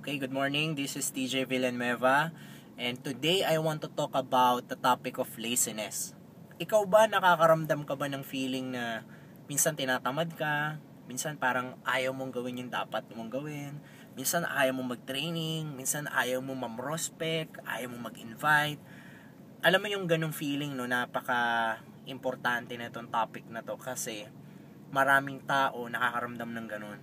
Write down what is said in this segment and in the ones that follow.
Okay, good morning. This is TJ Villanueva, and today I want to talk about the topic of laziness. Ikaw ba, nakakaramdam ka ba ng feeling na minsan tinatamad ka, minsan parang ayaw mong gawin yung dapat mong gawin, minsan ayaw mong mag-training, minsan ayaw mong mam-prospect, ayaw mong mag-invite. Alam mo yung ganong feeling, no, napaka-importante na itong topic na to kasi maraming tao nakakaramdam ng ganon.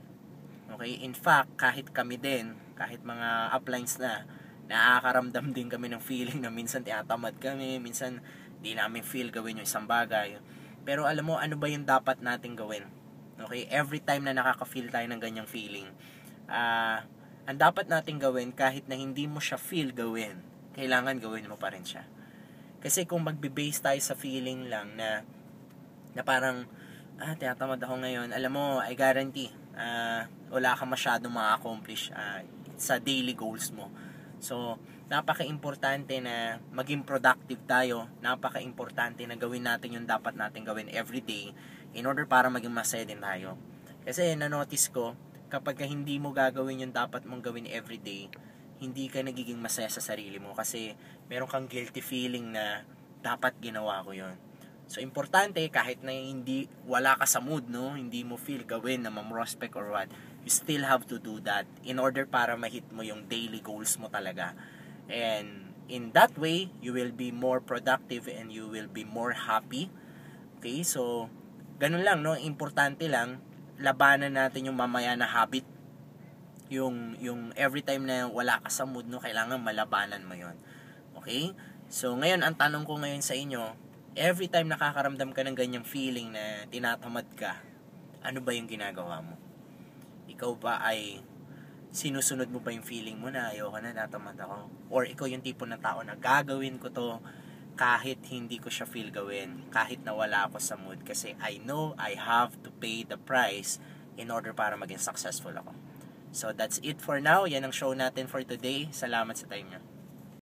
Okay, in fact, kahit kami din, kahit mga uplines na, nakakaramdam din kami ng feeling na minsan tinatamad kami, minsan di namin feel gawin yung isang bagay. Pero alam mo, ano ba yung dapat natin gawin? Okay, every time na nakaka-feel tayo ng ganyang feeling, ang dapat natin gawin, kahit na hindi mo siya feel gawin, kailangan gawin mo pa rin siya. Kasi kung magbe-base tayo sa feeling lang na parang, tinatamad ako ngayon, alam mo, I guarantee, wala ka masyadong ma-accomplish sa daily goals mo. So, napaka-importante na maging productive tayo, napaka-importante na gawin natin yung dapat natin gawin everyday in order para maging masaya din tayo. Kasi na-notice ko, kapag hindi mo gagawin yung dapat mong gawin everyday, hindi ka nagiging masaya sa sarili mo kasi meron kang guilty feeling na dapat ginawa ko yun. So, importante, kahit na wala ka sa mood, no, hindi mo feel gawin na ma-prospect or what, you still have to do that in order para ma-hit mo yung daily goals mo talaga. And in that way, you will be more productive and you will be more happy. Okay, so, ganun lang, no, importante lang, labanan natin yung mamaya na habit. Yung every time na wala ka sa mood, no, kailangan malabanan mo yon. Okay? So, ngayon, ang tanong ko ngayon sa inyo, every time nakakaramdam ka ng ganyang feeling na tinatamad ka, ano ba yung ginagawa mo? Ikaw ba ay sinusunod mo ba yung feeling mo na ayoko na, natamad ako? Or ikaw yung tipo ng tao na gagawin ko to kahit hindi ko siya feel gawin, kahit na wala ako sa mood kasi I know I have to pay the price in order para maging successful ako. So that's it for now. Yan ang show natin for today. Salamat sa time niyo.